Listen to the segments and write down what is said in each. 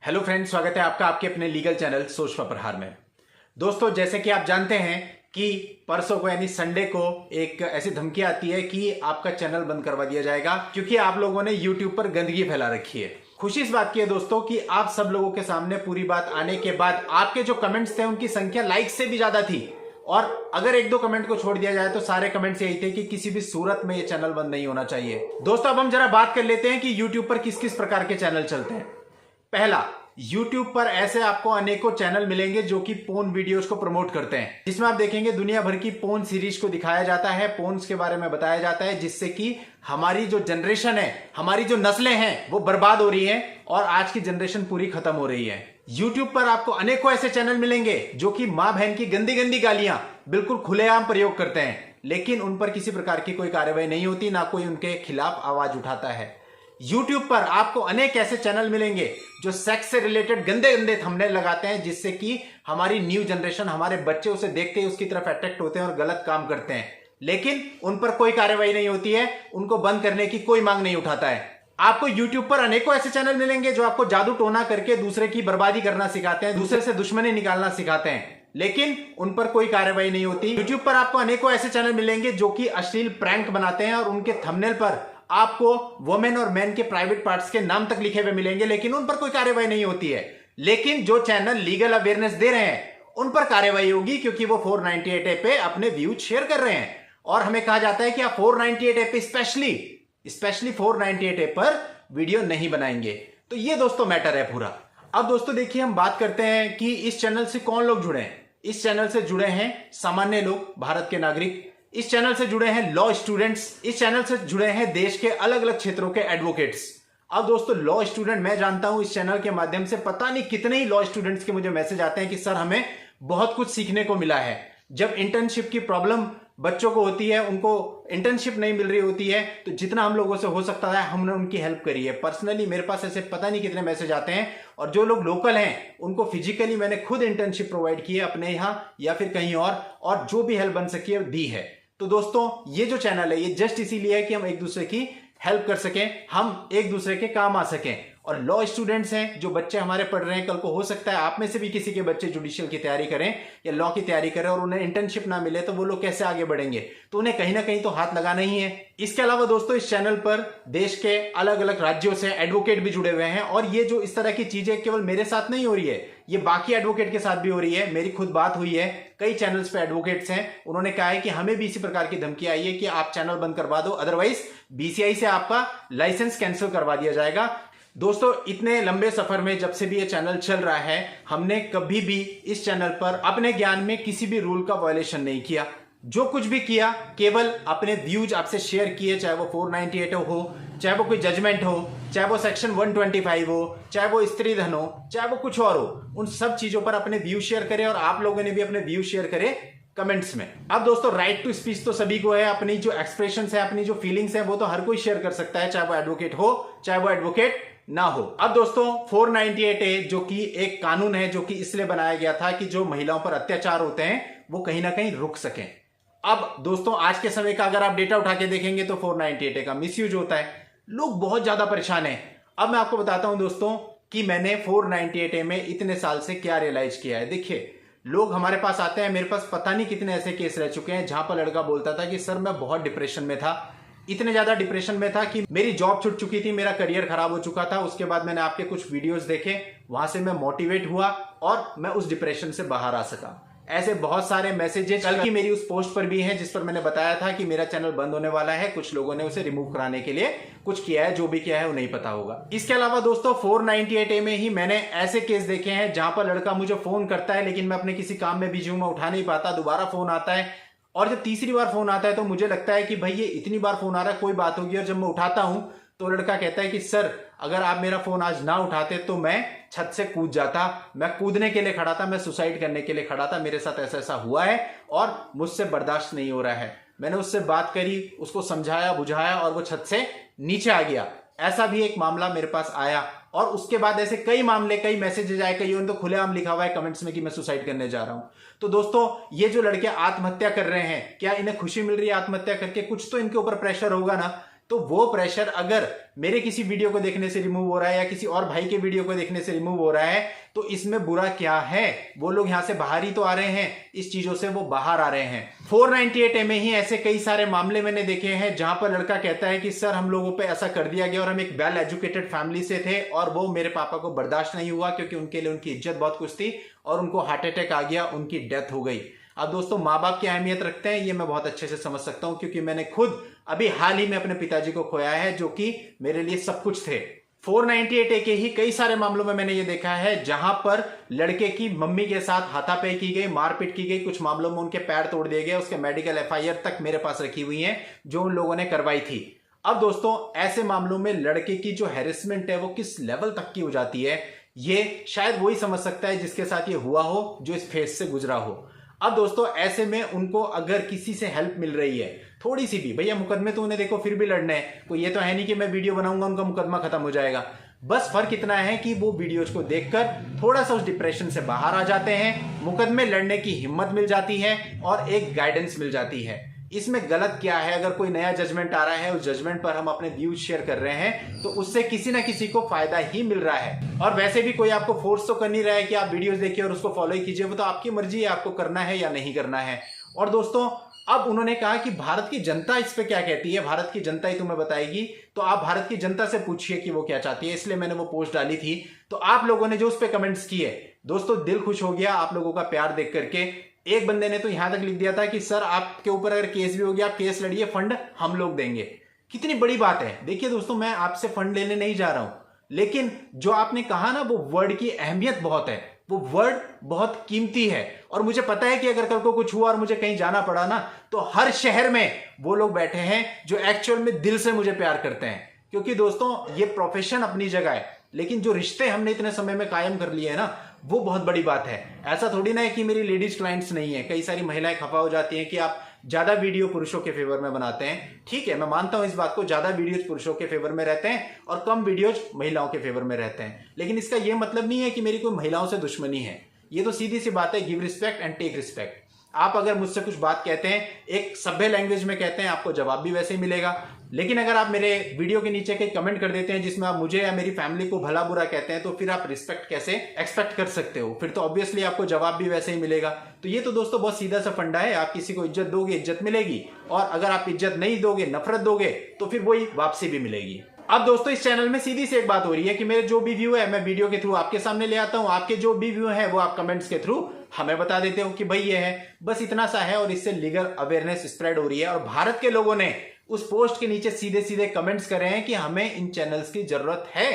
Hello friends, स्वागत है आपका आपके अपने लीगल चैनल सोच पर प्रहार में। दोस्तों, जैसे कि आप जानते हैं कि परसों को यानी संडे को एक ऐसी धमकी आती है कि आपका चैनल बंद करवा दिया जाएगा क्योंकि आप लोगों ने यूट्यूब पर गंदगी फैला रखी है। खुशी इस बात की है दोस्तों कि आप सब लोगों के सामने पूरी बात आने के बाद आपके जो कमेंट्स थे उनकी संख्या लाइक से भी ज्यादा थी। और अगर एक दो कमेंट को छोड़ दिया जाए तो सारे कमेंट्स यही थे कि किसी भी सूरत में ये चैनल बंद नहीं होना चाहिए। दोस्तों, अब हम जरा बात कर लेते हैं कि यूट्यूब पर किस किस प्रकार के चैनल चलते हैं। पहला, YouTube पर ऐसे आपको अनेकों चैनल मिलेंगे जो कि पोर्न वीडियोस को प्रमोट करते हैं, जिसमें आप देखेंगे दुनिया भर की पोर्न सीरीज को दिखाया जाता है, पोर्न्स के बारे में बताया जाता है, जिससे कि हमारी जो जनरेशन है, हमारी जो नस्लें हैं वो बर्बाद हो रही हैं और आज की जनरेशन पूरी खत्म हो रही है। YouTube पर आपको अनेकों ऐसे चैनल मिलेंगे जो कि मां बहन की गंदी गंदी गालियां बिल्कुल खुलेआम प्रयोग करते हैं, लेकिन उन पर किसी प्रकार की कोई कार्रवाई नहीं होती, ना कोई उनके खिलाफ आवाज उठाता है। YouTube पर आपको अनेक ऐसे चैनल मिलेंगे जो सेक्स से रिलेटेड गंदे गंदे थंबनेल लगाते हैं, जिससे कि हमारी न्यू जनरेशन, हमारे बच्चे उसे देखते ही उसकी तरफ अट्रैक्ट होते हैं और गलत काम करते हैं, लेकिन उन पर कोई कार्रवाई नहीं होती है, उनको बंद करने की कोई मांग नहीं उठाता है। आपको YouTube पर अनेकों ऐसे चैनल मिलेंगे जो आपको जादू टोना करके दूसरे की बर्बादी करना सिखाते हैं, दूसरे से दुश्मनी निकालना सिखाते हैं, लेकिन उन पर कोई कार्रवाई नहीं होती। YouTube पर आपको अनेकों ऐसे चैनल मिलेंगे जो कि अश्लील प्रैंक बनाते हैं और उनके थंबनेल पर आपको वुमेन और मैन के प्राइवेट पार्ट्स के नाम तक लिखे हुए मिलेंगे, लेकिन उन पर कोई कार्रवाई नहीं होती है। लेकिन जो चैनल लीगल अवेयरनेस दे रहे हैं उन पर कार्रवाई होगी, क्योंकि वो 498A पे अपने व्यूज शेयर कर रहे हैं और हमें कहा जाता है कि आप 498A पे स्पेशली 498A पर वीडियो नहीं बनाएंगे। तो ये दोस्तों मैटर है पूरा। अब दोस्तों देखिए, हम बात करते हैं कि इस चैनल से कौन लोग जुड़े हैं। इस चैनल से जुड़े हैं सामान्य लोग, भारत के नागरिक। इस चैनल से जुड़े हैं लॉ स्टूडेंट्स। इस चैनल से जुड़े हैं देश के अलग अलग क्षेत्रों के एडवोकेट्स। अब दोस्तों, लॉ स्टूडेंट, मैं जानता हूं इस चैनल के माध्यम से पता नहीं कितने ही लॉ स्टूडेंट्स के मुझे मैसेज आते हैं कि सर हमें बहुत कुछ सीखने को मिला है। जब इंटर्नशिप की प्रॉब्लम बच्चों को होती है, उनको इंटर्नशिप नहीं मिल रही होती है, तो जितना हम लोगों से हो सकता है हमने उनकी हेल्प करी है। पर्सनली मेरे पास ऐसे पता नहीं कितने मैसेज आते हैं, और जो लोग लोकल हैं उनको फिजिकली मैंने खुद इंटर्नशिप प्रोवाइड की है अपने यहाँ या फिर कहीं और जो भी हेल्प बन सकी है दी है। तो दोस्तों, ये जो चैनल है ये जस्ट इसीलिए है कि हम एक दूसरे की हेल्प कर सकें, हम एक दूसरे के काम आ सकें। और लॉ स्टूडेंट्स हैं, जो बच्चे हमारे पढ़ रहे हैं, कल को हो सकता है आप में से भी किसी के बच्चे जुडिशियल की तैयारी करें या लॉ की तैयारी करें और उन्हें इंटर्नशिप ना मिले, तो वो लोग कैसे आगे बढ़ेंगे? तो उन्हें कहीं ना कहीं तो हाथ लगाना ही है। इसके अलावा दोस्तों, इस चैनल पर देश के अलग अलग राज्यों से एडवोकेट भी जुड़े हुए हैं, और ये जो इस तरह की चीजें केवल मेरे साथ नहीं हो रही है, ये बाकी एडवोकेट के साथ भी हो रही है। मेरी खुद बात हुई है, कई चैनल्स पे एडवोकेट्स हैं, उन्होंने कहा है कि हमें भी इसी प्रकार की धमकी आई है कि आप चैनल बंद करवा दो, अदरवाइज BCI से आपका लाइसेंस कैंसिल करवा दिया जाएगा। दोस्तों, इतने लंबे सफर में जब से भी ये चैनल चल रहा है, हमने कभी भी इस चैनल पर अपने ज्ञान में किसी भी रूल का वायलेशन नहीं किया। जो कुछ भी किया केवल अपने व्यूज आपसे शेयर किए, चाहे वो 498 हो, चाहे वो कोई जजमेंट हो, चाहे वो सेक्शन 125 हो, चाहे वो स्त्री धन हो, चाहे वो कुछ और हो, उन सब चीजों पर अपने व्यू शेयर करें और आप लोगों ने भी अपने व्यू शेयर करें कमेंट्स में। अब दोस्तों, राइट टू स्पीच तो सभी को है, अपनी जो एक्सप्रेशंस है, अपनी जो फीलिंग्स है, वो तो हर कोई शेयर कर सकता है, चाहे वो एडवोकेट हो चाहे वो एडवोकेट ना हो। अब दोस्तों, 498A जो कि एक कानून है, जो कि इसलिए बनाया गया था कि जो महिलाओं पर अत्याचार होते हैं वो कहीं ना कहीं रुक सकें। अब दोस्तों, आज के समय का अगर आप डेटा उठा के देखेंगे तो 498A का मिसयूज होता है, लोग बहुत ज्यादा परेशान हैं। अब मैं आपको बताता हूं दोस्तों कि मैंने 498A में इतने साल से क्या रियलाइज किया है। देखिए, लोग हमारे पास आते हैं, मेरे पास पता नहीं कितने ऐसे केस रह चुके हैं जहां पर लड़का बोलता था कि सर मैं बहुत डिप्रेशन में था, इतने ज्यादा डिप्रेशन में था कि मेरी जॉब छूट चुकी थी, मेरा करियर खराब हो चुका था। उसके बाद मैंने आपके कुछ वीडियोस देखे, वहां से मैं मोटिवेट हुआ और मैं उस डिप्रेशन से बाहर आ सका। ऐसे बहुत सारे मैसेजेस कल की मेरी उस पोस्ट पर भी हैं, जिस पर मैंने बताया था कि मेरा चैनल बंद होने वाला है। कुछ लोगों ने उसे रिमूव कराने के लिए कुछ किया है, जो भी किया है वो नहीं पता होगा। इसके अलावा दोस्तों, 498A में ही मैंने ऐसे केस देखे हैं जहां पर लड़का मुझे फोन करता है, लेकिन मैं अपने किसी काम में बिजी हूं, मैं उठा नहीं पाता, दोबारा फोन आता है, और जब तीसरी बार फोन आता है तो मुझे लगता है कि भाई ये इतनी बार फोन आ रहा है, कोई बात होगी, और जब मैं उठाता हूं तो लड़का कहता है कि सर अगर आप मेरा फोन आज ना उठाते तो मैं छत से कूद जाता, मैं कूदने के लिए खड़ा था, मैं सुसाइड करने के लिए खड़ा था, मेरे साथ ऐसा ऐसा हुआ है और मुझसे बर्दाश्त नहीं हो रहा है। मैंने उससे बात करी, उसको समझाया बुझाया और वो छत से नीचे आ गया। ऐसा भी एक मामला मेरे पास आया, और उसके बाद ऐसे कई मामले, कई मैसेजेस आए, कई तो खुलेआम लिखा हुआ है कमेंट्स में कि मैं सुसाइड करने जा रहा हूं। तो दोस्तों, ये जो लड़के आत्महत्या कर रहे हैं, क्या इन्हें खुशी मिल रही है आत्महत्या करके? कुछ तो इनके ऊपर प्रेशर होगा ना। तो वो प्रेशर अगर मेरे किसी वीडियो को देखने से रिमूव हो रहा है या किसी और भाई के वीडियो को देखने से रिमूव हो रहा है, तो इसमें बुरा क्या है? वो लोग यहां से बाहर ही तो आ रहे हैं, इस चीजों से वो बाहर आ रहे हैं। 498A में ही ऐसे कई सारे मामले मैंने देखे हैं जहां पर लड़का कहता है कि सर हम लोगों पे ऐसा कर दिया गया और हम एक वेल एजुकेटेड फैमिली से थे और वो मेरे पापा को बर्दाश्त नहीं हुआ क्योंकि उनके लिए उनकी इज्जत बहुत कुछ थी और उनको हार्ट अटैक आ गया, उनकी डेथ हो गई। अब दोस्तों माँ बाप की अहमियत रखते हैं, ये मैं बहुत अच्छे से समझ सकता हूं क्योंकि मैंने खुद अभी हाल ही में अपने पिताजी को खोया है जो कि मेरे लिए सब कुछ थे। 498A के ही कई सारे मामलों में मैंने ये देखा है जहां पर लड़के की मम्मी के साथ हाथापाई की गई, मारपीट की गई, कुछ मामलों में उनके पैर तोड़ दिए गए, उसके मेडिकल FIR तक मेरे पास रखी हुई है जो उन लोगों ने करवाई थी। अब दोस्तों ऐसे मामलों में लड़के की जो हैरेसमेंट है वो किस लेवल तक की हो जाती है, ये शायद वही समझ सकता है जिसके साथ ये हुआ हो, जो इस फेज से गुजरा हो। अब दोस्तों ऐसे में उनको अगर किसी से हेल्प मिल रही है थोड़ी सी भी, भैया मुकदमे तो उन्हें देखो फिर भी लड़ने हैं, कोई ये तो है नहीं कि मैं वीडियो बनाऊंगा उनका मुकदमा खत्म हो जाएगा। बस फर्क इतना है कि वो वीडियोज को देखकर थोड़ा सा उस डिप्रेशन से बाहर आ जाते हैं, मुकदमे लड़ने की हिम्मत मिल जाती है और एक गाइडेंस मिल जाती है। इसमें गलत क्या है? अगर कोई नया जजमेंट आ रहा है, उस जजमेंट पर हम अपने व्यूज शेयर कर रहे हैं तो उससे किसी ना किसी को फायदा ही मिल रहा है। और वैसे भी कोई आपको फोर्स तो कर नहीं रहा है कि आप वीडियोस देखिए और उसको फॉलो ही कीजिए, वो तो आपकी मर्जी है आपको करना है या नहीं करना है। और दोस्तों अब उन्होंने कहा कि भारत की जनता इस पे क्या कहती है, भारत की जनता ही तुम्हें बताएगी, तो आप भारत की जनता से पूछिए कि वो क्या चाहती है। इसलिए मैंने वो पोस्ट डाली थी। तो आप लोगों ने जो उस पर कमेंट्स किए दोस्तों, दिल खुश हो गया आप लोगों का प्यार देख करके। एक बंदे ने तो यहां तक लिख दिया था कि सर आपके ऊपर अगर केस भी हो गया आप केस लड़िए, फंड हम लोग देंगे। कितनी बड़ी बात है। देखिए दोस्तों मैं आपसे फंड लेने नहीं जा रहा हूं, लेकिन जो आपने कहा ना वो वर्ड की अहमियत बहुत है, वो वर्ड बहुत कीमती है। और मुझे पता है कि अगर कल को कुछ हुआ और मुझे कहीं जाना पड़ा ना, तो हर शहर में वो लोग बैठे हैं जो एक्चुअल में दिल से मुझे प्यार करते हैं। क्योंकि दोस्तों ये प्रोफेशन अपनी जगह है, लेकिन जो रिश्ते हमने इतने समय में कायम कर लिए हैं ना, वो बहुत बड़ी बात है। ऐसा थोड़ी ना है कि मेरी लेडीज क्लाइंट्स नहीं है। कई सारी महिलाएं खफा हो जाती हैं कि आप ज्यादा वीडियो पुरुषों के फेवर में बनाते हैं। ठीक है, मैं मानता हूं इस बात को, ज्यादा वीडियोज पुरुषों के फेवर में रहते हैं और कम वीडियोज महिलाओं के फेवर में रहते हैं। लेकिन इसका यह मतलब नहीं है कि मेरी कोई महिलाओं से दुश्मनी है। ये तो सीधी सी बात है, give respect and take respect. आप अगर मुझसे कुछ बात कहते हैं, एक सभ्य लैंग्वेज में कहते हैं, आपको जवाब भी वैसे ही मिलेगा। लेकिन अगर आप मेरे वीडियो के नीचे कई कमेंट कर देते हैं जिसमें आप मुझे या मेरी फैमिली को भला बुरा कहते हैं, तो फिर आप रिस्पेक्ट कैसे एक्सपेक्ट कर सकते हो? फिर तो ऑब्वियसली आपको जवाब भी वैसे ही मिलेगा। तो ये तो दोस्तों बहुत सीधा सा फंडा है, आप किसी को इज्जत दोगे इज्जत मिलेगी, और अगर आप इज्जत नहीं दोगे, नफरत दोगे, तो फिर वही वापसी भी मिलेगी। अब दोस्तों इस चैनल में सीधी सी एक बात हो रही है कि मेरे जो भी व्यू है मैं वीडियो के थ्रू आपके सामने ले आता हूं, आपके जो भी व्यू है वो आप कमेंट्स के थ्रू हमें बता देते हो कि भाई ये है। बस इतना सा है, और इससे लीगल अवेयरनेस स्प्रेड हो रही है। और भारत के लोगों ने उस पोस्ट के नीचे सीधे सीधे कमेंट्स करे हैं कि हमें इन चैनल्स की जरूरत है,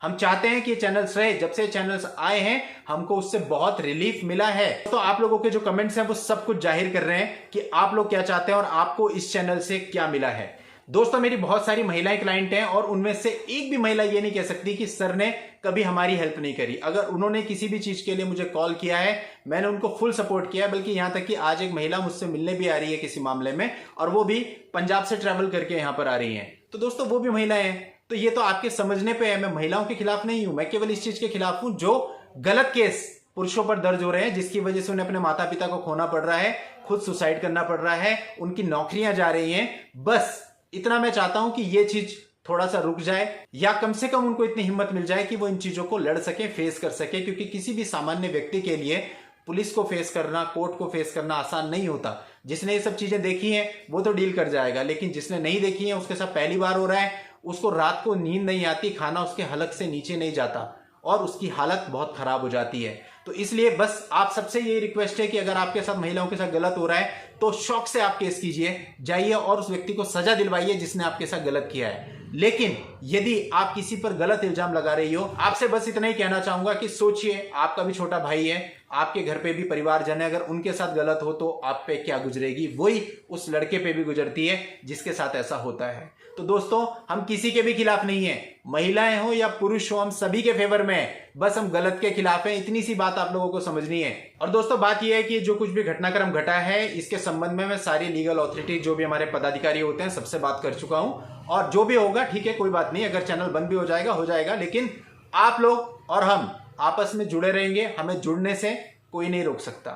हम चाहते हैं कि ये चैनल्स रहे। जब से चैनल्स आए हैं हमको उससे बहुत रिलीफ मिला है। तो आप लोगों के जो कमेंट्स हैं वो सब कुछ जाहिर कर रहे हैं कि आप लोग क्या चाहते हैं और आपको इस चैनल से क्या मिला है। दोस्तों मेरी बहुत सारी महिलाएं क्लाइंट हैं और उनमें से एक भी महिला ये नहीं कह सकती कि सर ने कभी हमारी हेल्प नहीं करी। अगर उन्होंने किसी भी चीज के लिए मुझे कॉल किया है, मैंने उनको फुल सपोर्ट किया है। बल्कि यहां तक कि आज एक महिला मुझसे मिलने भी आ रही है किसी मामले में, और वो भी पंजाब से ट्रैवल करके यहां पर आ रही है। तो दोस्तों वो भी महिलाएं हैं। तो ये तो आपके समझने पे है, मैं महिलाओं के खिलाफ नहीं हूं, मैं केवल इस चीज के खिलाफ हूं जो गलत केस पुरुषों पर दर्ज हो रहे हैं, जिसकी वजह से उन्हें अपने माता पिता को खोना पड़ रहा है, खुद सुसाइड करना पड़ रहा है, उनकी नौकरियां जा रही हैं। बस इतना मैं चाहता हूं कि ये चीज थोड़ा सा रुक जाए, या कम से कम उनको इतनी हिम्मत मिल जाए कि वो इन चीजों को लड़ सके, फेस कर सके। क्योंकि किसी भी सामान्य व्यक्ति के लिए पुलिस को फेस करना, कोर्ट को फेस करना आसान नहीं होता। जिसने ये सब चीजें देखी हैं वो तो डील कर जाएगा, लेकिन जिसने नहीं देखी है, उसके साथ पहली बार हो रहा है, उसको रात को नींद नहीं आती, खाना उसके हलक से नीचे नहीं जाता और उसकी हालत बहुत खराब हो जाती है। तो इसलिए बस आप सबसे ये रिक्वेस्ट है कि अगर आपके साथ महिलाओं के साथ गलत हो रहा है तो शौक से आप केस कीजिए, जाइए और उस व्यक्ति को सजा दिलवाइए जिसने आपके साथ गलत किया है। लेकिन यदि आप किसी पर गलत इल्जाम लगा रही हो, आपसे बस इतना ही कहना चाहूंगा कि सोचिए, आपका भी छोटा भाई है, आपके घर पे भी परिवारजन है, अगर उनके साथ गलत हो तो आप पे क्या गुजरेगी, वही उस लड़के पे भी गुजरती है जिसके साथ ऐसा होता है। तो दोस्तों हम किसी के भी खिलाफ नहीं है, महिलाएं हो या पुरुष हो, हम सभी के फेवर में है। बस हम गलत के खिलाफ हैं, इतनी सी बात आप लोगों को समझनी है। और दोस्तों बात यह है कि जो कुछ भी घटनाक्रम घटा है, इसके संबंध में मैं सारी लीगल अथॉरिटी, जो भी हमारे पदाधिकारी होते हैं, सबसे बात कर चुका हूं। और जो भी होगा ठीक है, कोई बात नहीं, अगर चैनल बंद भी हो जाएगा, लेकिन आप लोग और हम आपस में जुड़े रहेंगे, हमें जुड़ने से कोई नहीं रोक सकता।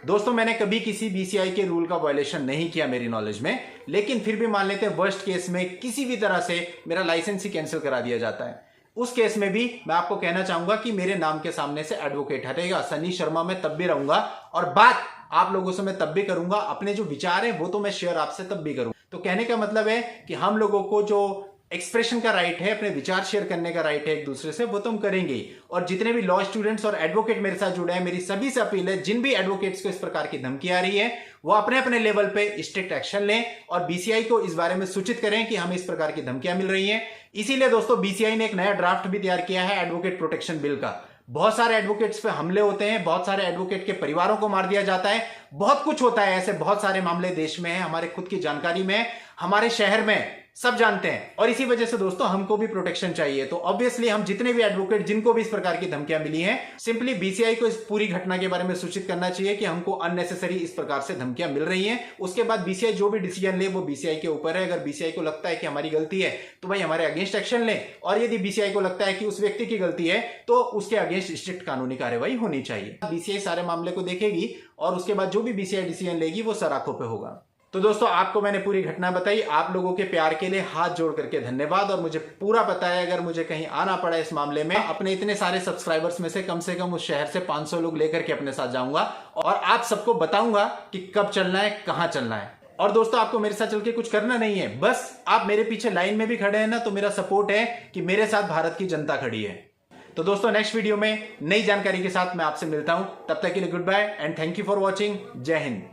दोस्तों मैंने कभी किसी बीसीआई के रूल का वायलेशन नहीं किया मेरी नॉलेज में, लेकिन फिर भी मान लेते हैं वर्स्ट केस में किसी भी तरह से मेरा लाइसेंस ही कैंसिल करा दिया जाता है, उस केस में भी मैं आपको कहना चाहूंगा कि मेरे नाम के सामने से एडवोकेट हटेगा। सनी शर्मा मैं तब भी रहूंगा और बात आप लोगों से मैं तब भी करूंगा, अपने जो विचार है वो तो मैं शेयर आपसे तब भी करूंगा। तो कहने का मतलब है कि हम लोगों को जो एक्सप्रेशन का राइट है, अपने विचार शेयर करने का राइट है एक दूसरे से, वो तो हम करेंगे ही। और जितने भी लॉ स्टूडेंट्स और एडवोकेट मेरे साथ जुड़े हैं, मेरी सभी से अपील है, जिन भी एडवोकेट्स को इस प्रकार की धमकी आ रही है वो अपने अपने लेवल पे स्ट्रिक्ट एक्शन लें और बीसीआई को इस बारे में सूचित करें कि हमें इस प्रकार की धमकियां मिल रही हैं। इसीलिए दोस्तों बीसीआई ने एक नया ड्राफ्ट भी तैयार किया है एडवोकेट प्रोटेक्शन बिल का। बहुत सारे एडवोकेट्स पे हमले होते हैं, बहुत सारे एडवोकेट के परिवारों को मार दिया जाता है, बहुत कुछ होता है, ऐसे बहुत सारे मामले देश में हैं, हमारे खुद की जानकारी में, हमारे शहर में सब जानते हैं। और इसी वजह से दोस्तों हमको भी प्रोटेक्शन चाहिए। तो ऑब्वियसली हम जितने भी एडवोकेट जिनको भी इस प्रकार की धमकियां मिली हैं, सिंपली बीसीआई को इस पूरी घटना के बारे में सूचित करना चाहिए कि हमको अननेसेसरी इस प्रकार से धमकियां मिल रही हैं। उसके बाद बीसीआई जो भी डिसीजन ले वो बीसीआई के ऊपर है। अगर बीसीआई को लगता है कि हमारी गलती है तो भाई हमारे अगेंस्ट एक्शन ले, और यदि बीसीआई को लगता है कि उस व्यक्ति की गलती है तो उसके अगेंस्ट स्ट्रिक्ट कानूनी कार्रवाई होनी चाहिए। बीसीआई सारे मामले को देखेगी और उसके बाद जो भी बीसीआई डिसीजन लेगी वो सराखों पे होगा। तो दोस्तों आपको मैंने पूरी घटना बताई, आप लोगों के प्यार के लिए हाथ जोड़ करके धन्यवाद। और मुझे पूरा पता है अगर मुझे कहीं आना पड़ा इस मामले में, अपने इतने सारे सब्सक्राइबर्स में से कम उस शहर से 500 लोग लेकर के अपने साथ जाऊंगा और आप सबको बताऊंगा कि कब चलना है, कहां चलना है। और दोस्तों आपको मेरे साथ चल के कुछ करना नहीं है, बस आप मेरे पीछे लाइन में भी खड़े हैं ना, तो मेरा सपोर्ट है कि मेरे साथ भारत की जनता खड़ी है। तो दोस्तों नेक्स्ट वीडियो में नई जानकारी के साथ मैं आपसे मिलता हूं, तब तक के लिए good bye and thank you for watching. जय हिंद।